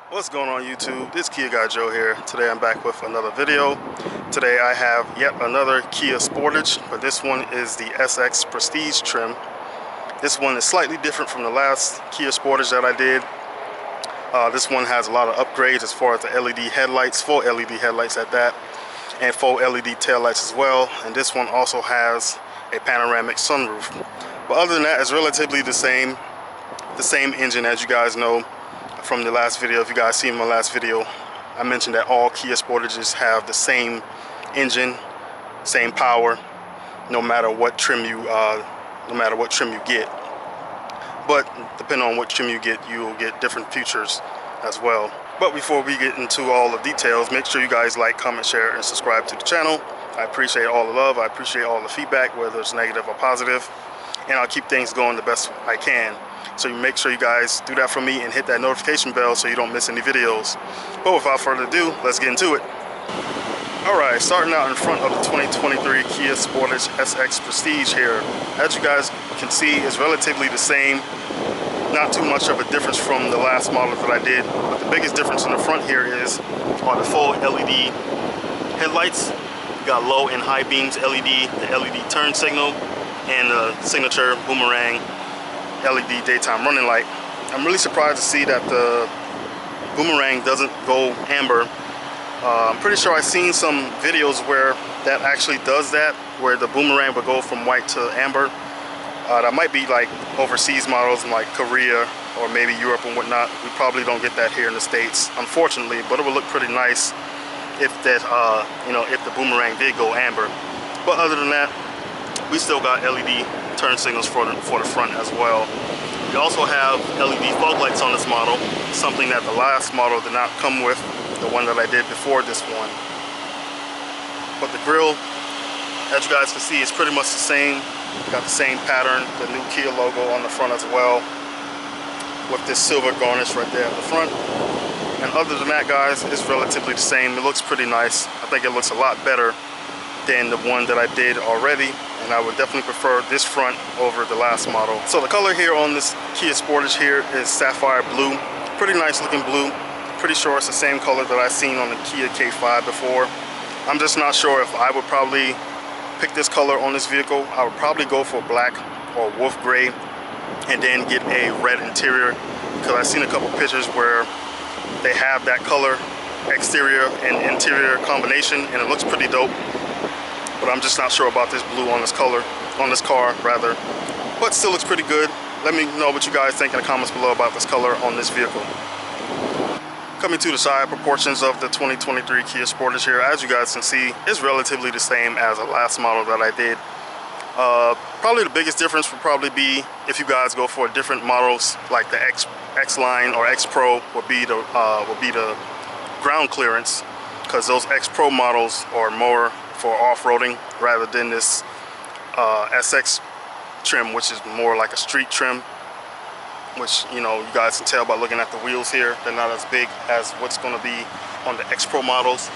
What's going on YouTube? This is Kiaguyjoe here. Today I'm back with another video. Today I have yet another Kia Sportage, but this one is the SX Prestige trim. This one is slightly different from the last Kia Sportage that I did. This one has a lot of upgrades as far as the LED headlights, full LED headlights at that, and full LED taillights as well. And this one also has a panoramic sunroof. But other than that, it's relatively the same engine as you guys know from the last video. If you guys seen my last video, I mentioned that all Kia Sportages have the same engine, same power, no matter what trim you get. But depending on what trim you get, you will get different features as well. But before we get into all the details, make sure you guys like, comment, share, and subscribe to the channel. I appreciate all the love. I appreciate all the feedback, whether it's negative or positive, and I'll keep things going the best I can. So you make sure you guys do that for me and hit that notification bell so you don't miss any videos. But without further ado, let's get into it. Alright, starting out in front of the 2023 Kia Sportage SX Prestige here. As you guys can see, it's relatively the same. Not too much of a difference from the last model that I did. But the biggest difference in the front here is on the full LED headlights. You got low and high beams LED, the LED turn signal, and the signature boomerang LED daytime running light. I'm really surprised to see that the boomerang doesn't go amber. I'm pretty sure I've seen some videos where that actually does that, where the boomerang will go from white to amber. That might be like overseas models in like Korea or maybe Europe and whatnot. We probably don't get that here in the States, unfortunately, but it would look pretty nice if that, if the boomerang did go amber. But other than that, we still got LED turn signals for the front as well. We also have LED fog lights on this model, something that the last model did not come with, the one that I did before this one. But the grille, as you guys can see, is pretty much the same. Got the same pattern, the new Kia logo on the front as well, with this silver garnish right there at the front. And other than that, guys, it's relatively the same. It looks pretty nice. I think it looks a lot better than the one that I did already, and I would definitely prefer this front over the last model. So the color here on this Kia Sportage here is Sapphire Blue. Pretty nice looking blue. Pretty sure it's the same color that I've seen on the Kia K5 before. I'm just not sure if I would probably pick this color on this vehicle. I would probably go for black or wolf gray and then get a red interior, because I've seen a couple pictures where they have that color exterior and interior combination, and it looks pretty dope. But I'm just not sure about this blue on this car rather. But still looks pretty good. Let me know what you guys think in the comments below about this color on this vehicle. Coming to the side proportions of the 2023 Kia Sportage here, as you guys can see, it's relatively the same as the last model that I did. Probably the biggest difference would probably be if you guys go for different models like the X line or X Pro would be the ground clearance, because those X Pro models are more for off-roading rather than this SX trim, which is more like a street trim, which you guys can tell by looking at the wheels here. They're not as big as what's going to be on the X Pro models.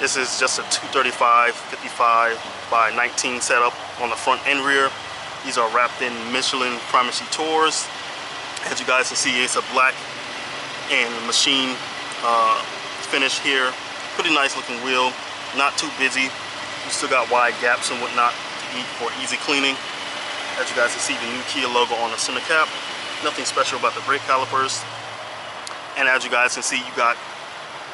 This is just a 235/55 by 19 setup on the front and rear. These are wrapped in Michelin Primacy Tours. As you guys can see, it's a black and machine finish here. Pretty nice looking wheel, not too busy. You still got wide gaps and whatnot for easy cleaning. As you guys can see, the new Kia logo on the center cap. Nothing special about the brake calipers. And as you guys can see, you got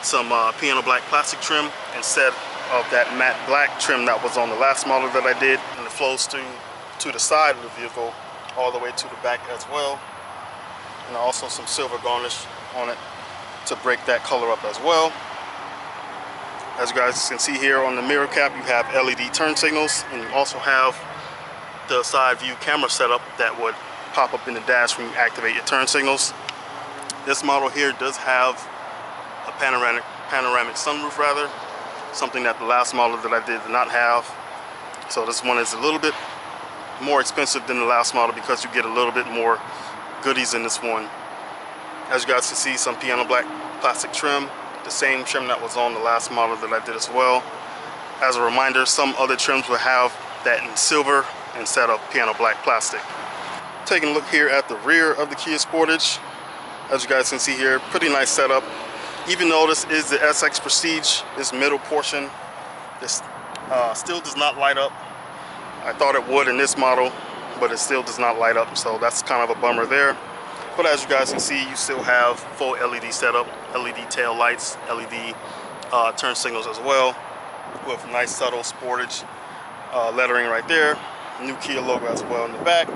some piano black plastic trim instead of that matte black trim that was on the last model that I did. And it flows to the side of the vehicle all the way to the back as well. And also some silver garnish on it to break that color up as well. As you guys can see here on the mirror cap, you have LED turn signals, and you also have the side view camera setup that would pop up in the dash when you activate your turn signals. This model here does have a panoramic sunroof rather, something that the last model that I did not have. So this one is a little bit more expensive than the last model because you get a little bit more goodies in this one. As you guys can see, some piano black plastic trim, the same trim that was on the last model that I did as well. As a reminder, some other trims will have that in silver instead of piano black plastic. Taking a look here at the rear of the Kia Sportage. As you guys can see here, pretty nice setup. Even though this is the SX Prestige, this middle portion, this still does not light up. I thought it would in this model, but it still does not light up, so that's kind of a bummer there. But as you guys can see, you still have full LED setup, LED tail lights, LED turn signals as well, with nice subtle Sportage lettering right there. New Kia logo as well in the back.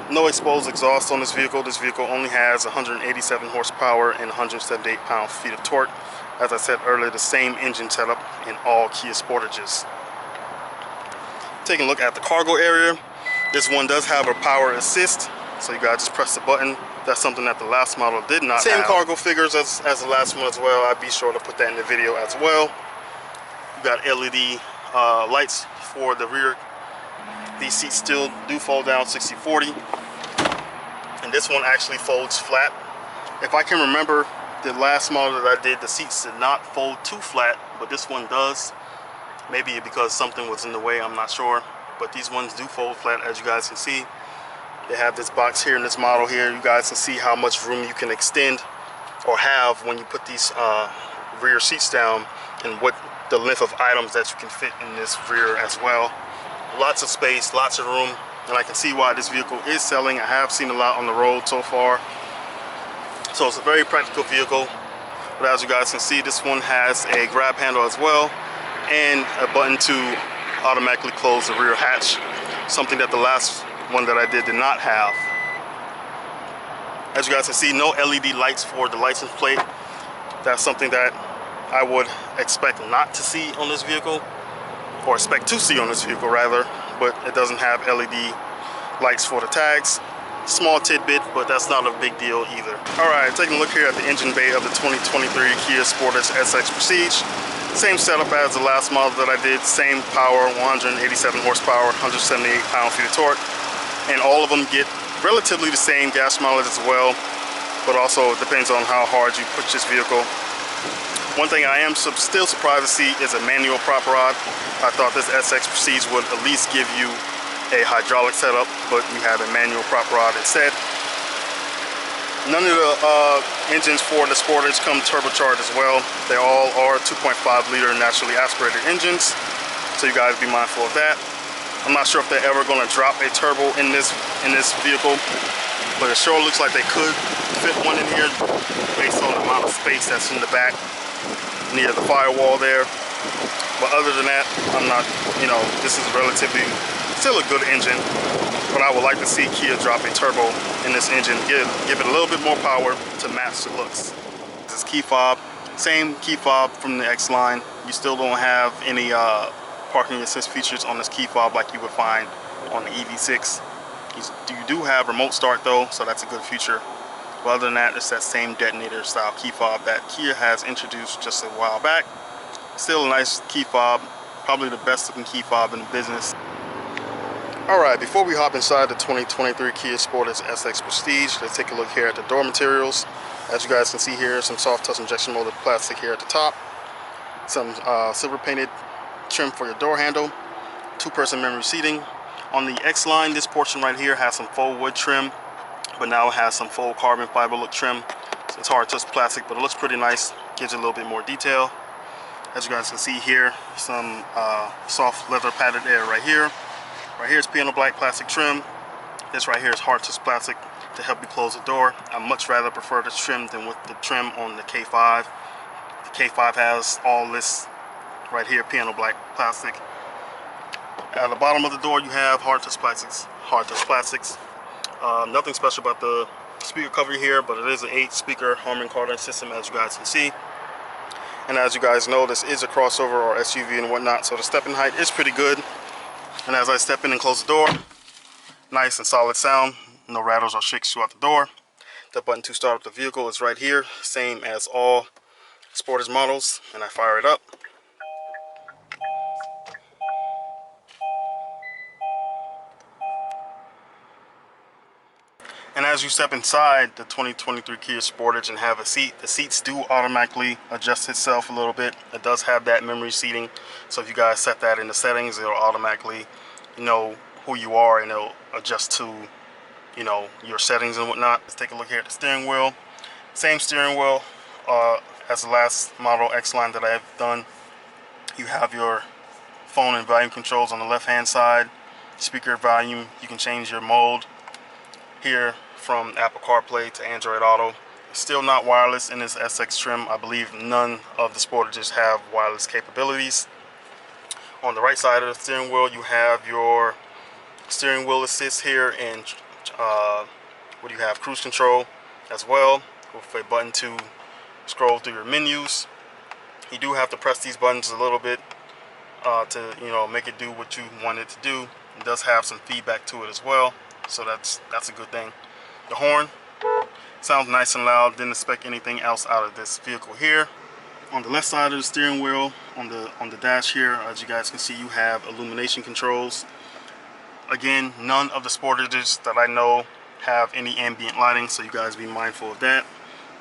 No exposed exhaust on this vehicle. This vehicle only has 187 horsepower and 178 pound-feet of torque. As I said earlier, the same engine setup in all Kia Sportages. Taking a look at the cargo area, this one does have a power assist, so you guys just press the button. That's something that the last model did not have. Same cargo figures as the last one as well. I'll be sure to put that in the video as well. You got LED lights for the rear. These seats still do fold down 60/40, and this one actually folds flat. If I can remember, the last model that I did, the seats did not fold too flat, but this one does. Maybe because something was in the way, I'm not sure, but these ones do fold flat. As you guys can see, they have this box here in this model here. You guys can see how much room you can extend or have when you put these rear seats down, and what the length of items that you can fit in this rear as well. Lots of space, lots of room, and I can see why this vehicle is selling. I have seen a lot on the road so far, so it's a very practical vehicle. But as you guys can see, this one has a grab handle as well, and a button to automatically close the rear hatch, something that the last one that I did not have. As you guys can see, no LED lights for the license plate. That's something that I would expect not to see on this vehicle, or expect to see on this vehicle rather, but it doesn't have LED lights for the tags. Small tidbit, but that's not a big deal either. Alright, taking a look here at the engine bay of the 2023 Kia Sportage SX Prestige. Same setup as the last model that I did, same power, 187 horsepower, 178 pound-feet of torque, and all of them get relatively the same gas mileage as well, but also it depends on how hard you push this vehicle. One thing I am still surprised to see is a manual prop rod. I thought this SX Prestige would at least give you a hydraulic setup, but we have a manual prop rod instead. None of the engines for the Sportage come turbocharged as well. They all are 2.5 liter naturally aspirated engines, so you guys be mindful of that. I'm not sure if they're ever going to drop a turbo in this vehicle, but it sure looks like they could fit one in here based on the amount of space that's in the back near the firewall there. But other than that, I'm not, this is relatively still a good engine, but I would like to see Kia drop a turbo in this engine, give it a little bit more power to match the looks. This is key fob, same key fob from the X line. You still don't have any parking assist features on this key fob like you would find on the EV6. You do have remote start though, so that's a good feature. But other than that, it's that same detonator style key fob that Kia has introduced just a while back. Still a nice key fob, probably the best looking key fob in the business. Alright, before we hop inside the 2023 Kia Sportage SX Prestige, let's take a look here at the door materials. As you guys can see here, some soft touch injection molded plastic here at the top. Some silver painted trim for your door handle. 2-person memory seating. On the X line, this portion right here has some faux wood trim, but now it has some faux carbon fiber look trim. So it's hard touch plastic, but it looks pretty nice. Gives you a little bit more detail. As you guys can see here, some soft leather padded air right here. Right here is piano black plastic trim. This right here is hard touch plastic to help you close the door. I much rather prefer this trim than with the trim on the K5. The K5 has all this right here, piano black plastic. At the bottom of the door you have hard touch plastics. Nothing special about the speaker cover here, but it is an 8-speaker Harman Kardon system, as you guys can see. And as you guys know, this is a crossover or SUV and whatnot, so the stepping height is pretty good. And as I step in and close the door, nice and solid sound, no rattles or shakes throughout the door. The button to start up the vehicle is right here, same as all Sportage models, and I fire it up. And as you step inside the 2023 Kia Sportage and have a seat, the seats do automatically adjust itself a little bit. It does have that memory seating, so if you guys set that in the settings, it'll automatically know who you are and it'll adjust to, you know, your settings and whatnot. Let's take a look here at the steering wheel. Same steering wheel as the last model X-Line that I've done. You have your phone and volume controls on the left hand side. Speaker volume, you can change your mode here from Apple CarPlay to Android Auto. It's still not wireless in this SX trim. I believe none of the Sportages have wireless capabilities. On the right side of the steering wheel, you have your steering wheel assist here, and what do you have? Cruise control as well, with a button to scroll through your menus. You do have to press these buttons a little bit to, you know, make it do what you want it to do. It does have some feedback to it as well, so that's a good thing. The horn sounds nice and loud. Didn't expect anything else out of this vehicle here. On the left side of the steering wheel, on the dash here, as you guys can see, you have illumination controls. Again, none of the Sportages that I know have any ambient lighting, so you guys be mindful of that.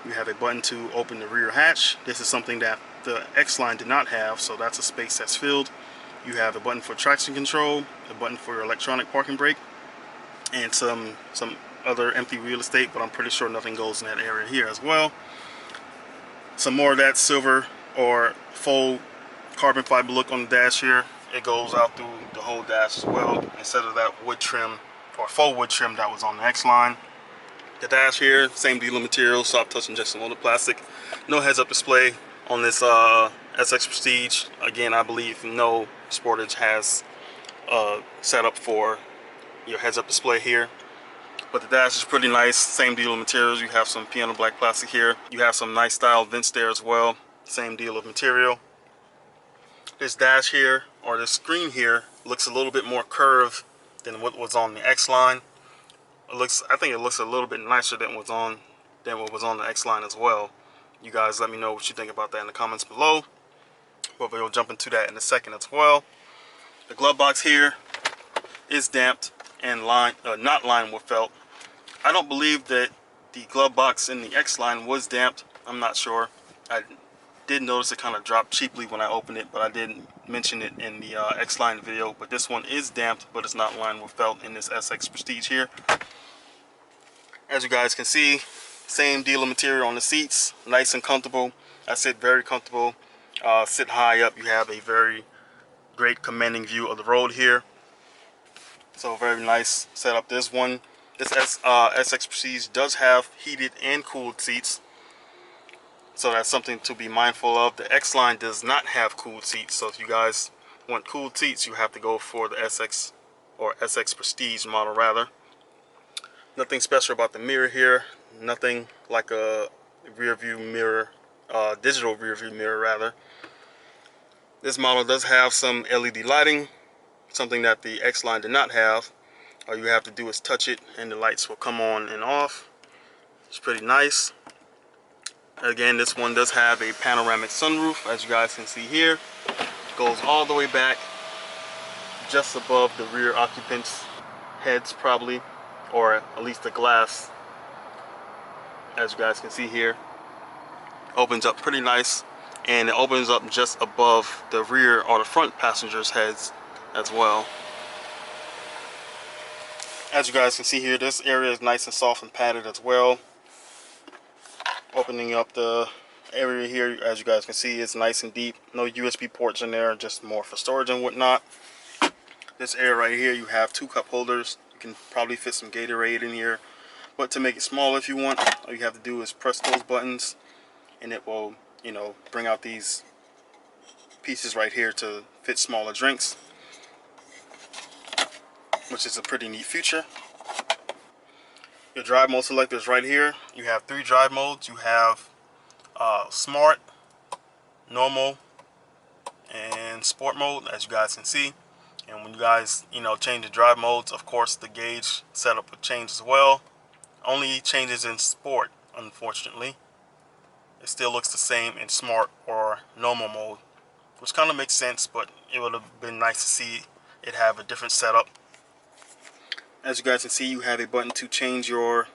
You have a button to open the rear hatch. This is something that the X-Line did not have, so that's a space that's filled. You have a button for traction control, a button for your electronic parking brake, and some other empty real estate, but I'm pretty sure nothing goes in that area here as well. Some more of that silver or faux carbon fiber look on the dash here. It goes out through the whole dash as well, instead of that wood trim or faux wood trim that was on the X-Line. The dash here, same deal of material, soft touch injection molded plastic. No heads-up display on this SX Prestige. Again, I believe no Sportage has set up for your heads-up display here. But the dash is pretty nice, same deal of materials. You have some piano black plastic here. You have some nice style vents there as well, same deal of material. This dash here, or this screen here, looks a little bit more curved than what was on the X-Line. I think it looks a little bit nicer than what was on the X-Line as well. You guys let me know what you think about that in the comments below, but we'll jump into that in a second as well. The glove box here is damped and not lined with felt. I don't believe that the glove box in the X-Line was damped. I'm not sure. I did notice it kind of dropped cheaply when I opened it, but I didn't mention it in the X-Line video. But this one is damped, but it's not lined with felt in this SX Prestige here. As you guys can see, same deal of material on the seats, nice and comfortable. I sit very comfortable. Sit high up. You have a very great commanding view of the road here. So very nice setup. This SX Prestige does have heated and cooled seats, so that's something to be mindful of. The X-Line does not have cooled seats, so if you guys want cooled seats, you have to go for the SX or SX Prestige model rather. Nothing special about the mirror here. Nothing like a rear view mirror, digital rear view mirror rather. This model does have some LED lighting, something that the X-Line did not have. All you have to do is touch it and the lights will come on and off. It's pretty nice. Again, this one does have a panoramic sunroof, as you guys can see here. It goes all the way back, just above the rear occupants' heads probably, or at least the glass, as you guys can see here. Opens up pretty nice, and it opens up just above the rear or the front passengers' heads as well. As you guys can see here, this area is nice and soft and padded as well. Opening up the area here, as you guys can see, it's nice and deep. No USB ports in there, just more for storage and whatnot. This area right here, you have two cup holders. You can probably fit some Gatorade in here, but to make it smaller if you want, all you have to do is press those buttons and it will, you know, bring out these pieces right here to fit smaller drinks, which is a pretty neat feature. Your drive mode selector is right here. You have 3 drive modes. You have smart, normal, and sport mode, as you guys can see. And when you guys, you know, change the drive modes, of course the gauge setup will change as well. Only changes in sport, unfortunately. It still looks the same in smart or normal mode, which kind of makes sense, but it would have been nice to see it have a different setup. As you guys can see, you have a button to change your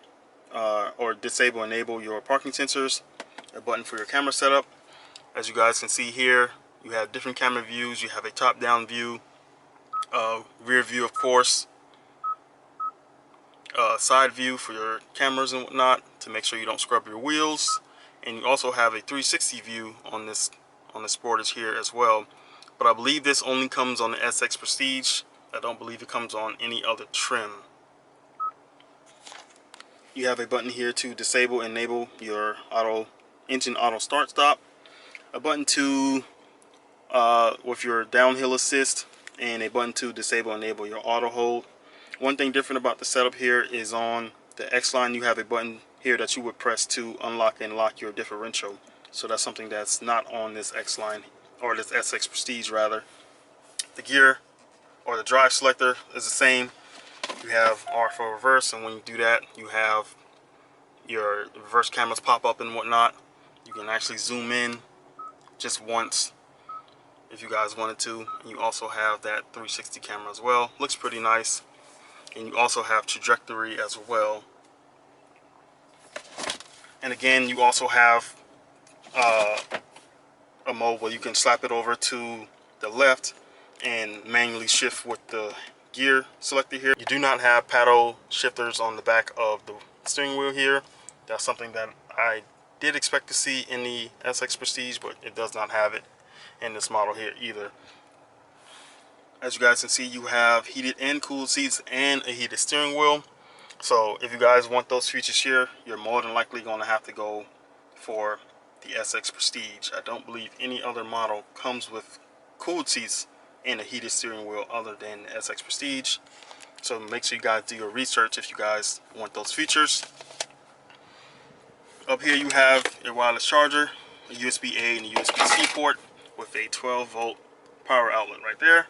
or disable enable your parking sensors, a button for your camera setup. As you guys can see here, you have different camera views. You have a top-down view, rear view, of course, side view for your cameras and whatnot to make sure you don't scrub your wheels, and you also have a 360 view on the Sportage here as well. But I believe this only comes on the SX Prestige. I don't believe it comes on any other trim. You have a button here to disable and enable your engine auto start stop, a button to with your downhill assist, and a button to disable and enable your auto hold. One thing different about the setup here is on the X line you have a button here that you would press to unlock and lock your differential. So that's something that's not on this X line, or this SX Prestige rather. The gear or the drive selector is the same. You have R for reverse, and when you do that, you have your reverse cameras pop up and whatnot. You can actually zoom in just once if you guys wanted to. And you also have that 360 camera as well. Looks pretty nice. And you also have trajectory as well. And again, you also have a mode where you can slap it over to the left and manually shift with the gear selector here. You do not have paddle shifters on the back of the steering wheel here. That's something that I did expect to see in the SX Prestige, but it does not have it in this model here either. As you guys can see, you have heated and cooled seats and a heated steering wheel. So if you guys want those features here, you're more than likely going to have to go for the SX Prestige. I don't believe any other model comes with cooled seats and a heated steering wheel other than the SX Prestige. So make sure you guys do your research if you guys want those features. Up here you have a wireless charger, a USB-A and a USB-C port with a 12-volt power outlet right there.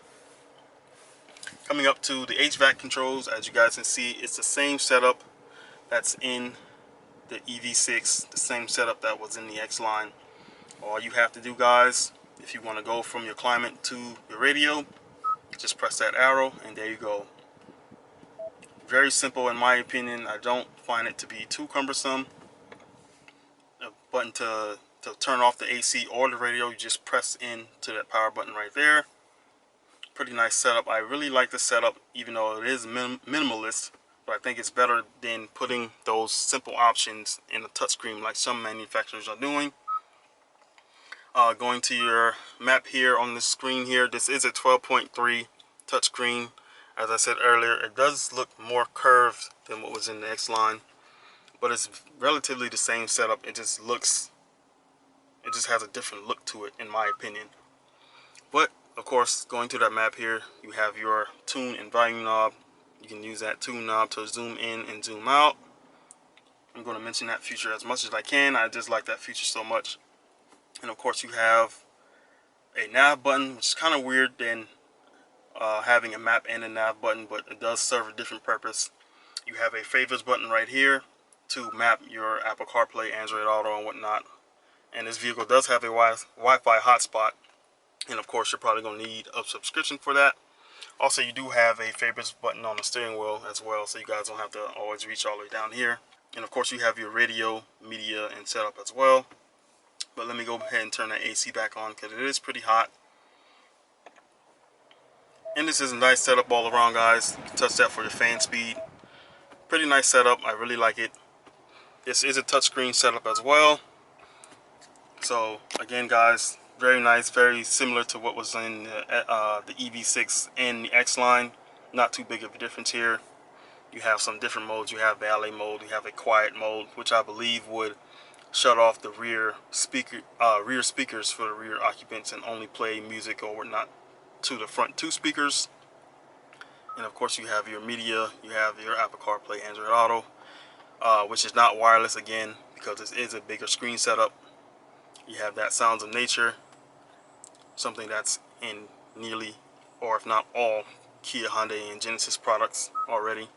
Coming up to the HVAC controls, as you guys can see, it's the same setup that's in the EV6, the same setup that was in the X line. All you have to do, guys, if you want to go from your climate to your radio, just press that arrow and there you go. Very simple in my opinion. I don't find it to be too cumbersome. A button to turn off the AC or the radio, you just press into that power button right there. Pretty nice setup. I really like the setup, even though it is minimalist, but I think it's better than putting those simple options in a touchscreen like some manufacturers are doing. Going to your map here on the screen here, this is a 12.3 touchscreen. As I said earlier, it does look more curved than what was in the X line, but it's relatively the same setup. It just has a different look to it in my opinion. But of course, going to that map here, you have your tune and volume knob. You can use that tune knob to zoom in and zoom out. I'm going to mention that feature as much as I can. I just like that feature so much. And of course, you have a nav button, which is kind of weird than having a map and a nav button, but it does serve a different purpose. You have a favorites button right here to map your Apple CarPlay, Android Auto, and whatnot. And this vehicle does have a Wi-Fi hotspot. And of course, you're probably going to need a subscription for that. Also, you do have a favorites button on the steering wheel as well, so you guys don't have to always reach all the way down here. And of course, you have your radio, media, and setup as well. But let me go ahead and turn that AC back on because it is pretty hot. And this is a nice setup all around, guys. You can touch that for your fan speed. Pretty nice setup. I really like it. This is a touchscreen setup as well. So again, guys, very nice, very similar to what was in the EV6 and the X line. Not too big of a difference here. You have some different modes. You have ballet mode, you have a quiet mode, which I believe would shut off the rear speakers for the rear occupants and only play music or whatnot to the front two speakers. And of course, you have your media, you have your Apple CarPlay, Android Auto, which is not wireless again because this is a bigger screen setup. You have that Sounds of Nature, something that's in nearly, or if not all, Kia, Hyundai, and Genesis products already.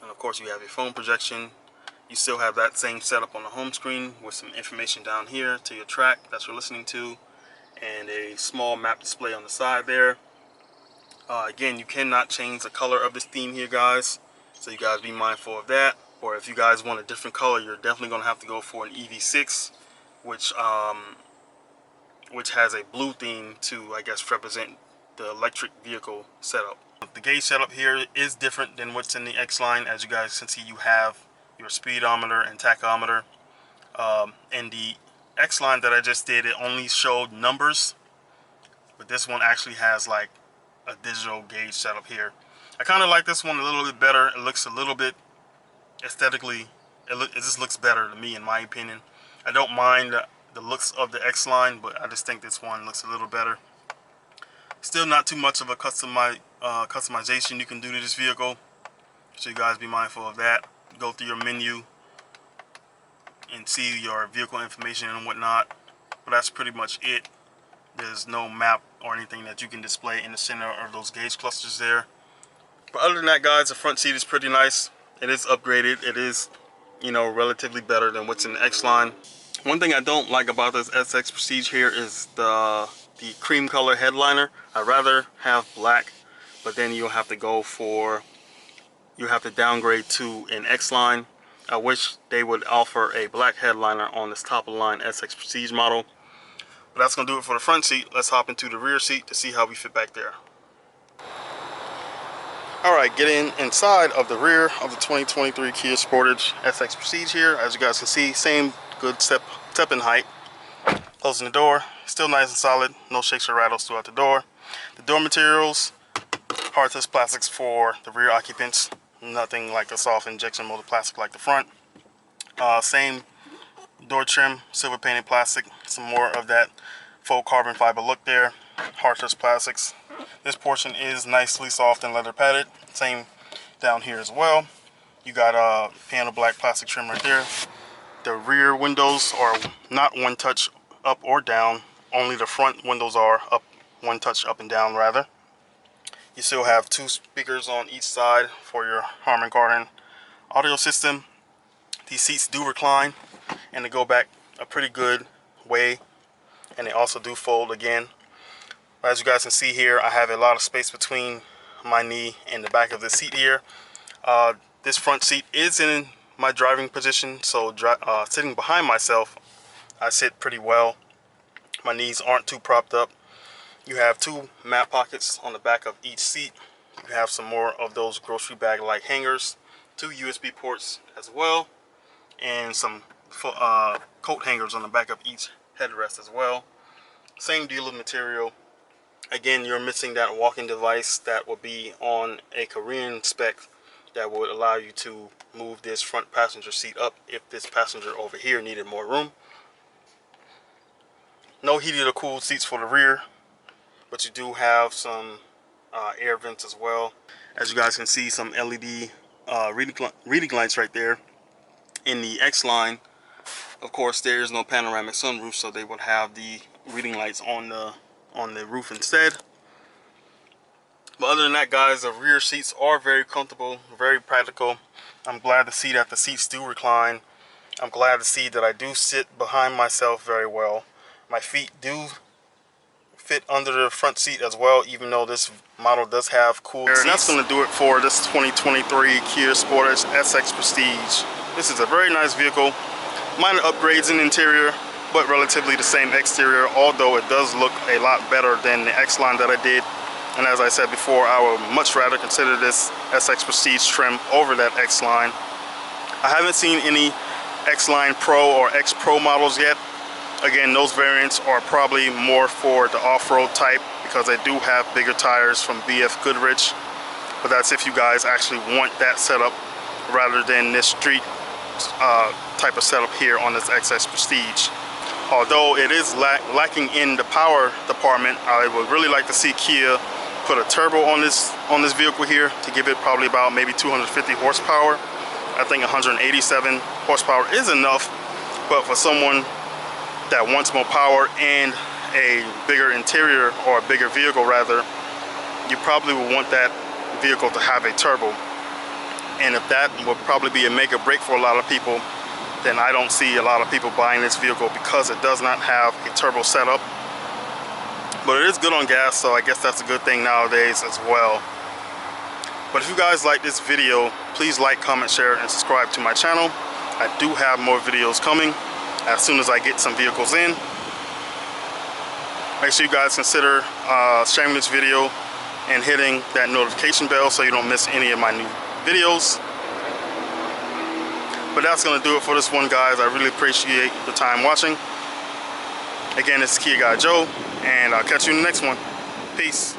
And of course, you have your phone projection. You still have that same setup on the home screen with some information down here to your track that you're listening to, and a small map display on the side there. Again, you cannot change the color of this theme here, guys. So you guys be mindful of that. Or if you guys want a different color, you're definitely going to have to go for an EV6, which has a blue theme to, I guess, represent the electric vehicle setup. The gauge setup here is different than what's in the X line. As you guys can see, you have your speedometer and tachometer. In the X line that I just did, it only showed numbers, but this one actually has like a digital gauge setup here. I kind of like this one a little bit better. It looks a little bit aesthetically, it just looks better to me, in my opinion. I don't mind the looks of the X line, but I just think this one looks a little better. Still not too much of a customization you can do to this vehicle, so you guys be mindful of that. Go through your menu and see your vehicle information and whatnot, but that's pretty much it. There's no map or anything that you can display in the center of those gauge clusters there. But other than that, guys, the front seat is pretty nice. It is upgraded. It is, you know, relatively better than what's in the X line. One thing I don't like about this SX Prestige here is the cream color headliner. I'd rather have black, but then you'll have to downgrade to an X line. I wish they would offer a black headliner on this top of the line SX Prestige model. But that's gonna do it for the front seat. Let's hop into the rear seat to see how we fit back there. Alright, getting inside of the rear of the 2023 Kia Sportage SX Prestige here. As you guys can see, same good step in height. Closing the door, still nice and solid, no shakes or rattles throughout the door. The door materials, hard touch plastics for the rear occupants, nothing like a soft injection molded plastic like the front. Same door trim, silver painted plastic, some more of that faux carbon fiber look there, hard touch plastics. This portion is nicely soft and leather padded, same down here as well. You got a piano black plastic trim right there. The rear windows are not one touch up or down, only the front windows are up, one touch up and down rather. You still have two speakers on each side for your Harman Kardon audio system. These seats do recline and they go back a pretty good way, and they also do fold again. As you guys can see here, I have a lot of space between my knee and the back of the seat here. This front seat is in my driving position, so sitting behind myself, I sit pretty well. My knees aren't too propped up. You have two map pockets on the back of each seat. You have some more of those grocery bag like hangers, two USB ports as well, and some coat hangers on the back of each headrest as well. Same deal of material. Again, you're missing that walking device that will be on a Korean spec that would allow you to move this front passenger seat up if this passenger over here needed more room. No heated or cooled seats for the rear, but you do have some air vents as well. As you guys can see, some LED reading lights right there. In the X line, of course, there is no panoramic sunroof, so they would have the reading lights on the roof instead. But other than that, guys, the rear seats are very comfortable, very practical. I'm glad to see that the seats do recline. I'm glad to see that I do sit behind myself very well. My feet do fit under the front seat as well, even though this model does have cooled seats. And that's going to do it for this 2023 Kia Sportage SX Prestige. This is a very nice vehicle. Minor upgrades in the interior, but relatively the same exterior, although it does look a lot better than the X line that I did. And as I said before, I would much rather consider this SX Prestige trim over that X line. I haven't seen any X line Pro or X Pro models yet. Again, those variants are probably more for the off-road type because they do have bigger tires from BF Goodrich. But that's if you guys actually want that setup rather than this street type of setup here on this SX Prestige. Although it is lacking in the power department, I would really like to see Kia put a turbo on this vehicle here to give it probably about maybe 250 horsepower. I think 187 horsepower is enough, but for someone that wants more power and a bigger interior, or a bigger vehicle rather, you probably would want that vehicle to have a turbo. And if that would probably be a make or break for a lot of people, then I don't see a lot of people buying this vehicle because it does not have a turbo setup. But it is good on gas, so I guess that's a good thing nowadays as well. But if you guys like this video, please like, comment, share, and subscribe to my channel. I do have more videos coming as soon as I get some vehicles in. Make sure you guys consider sharing this video and hitting that notification bell so you don't miss any of my new videos. But that's going to do it for this one, guys. I really appreciate the time watching. Again, this is Kiaguyjoe, and I'll catch you in the next one. Peace.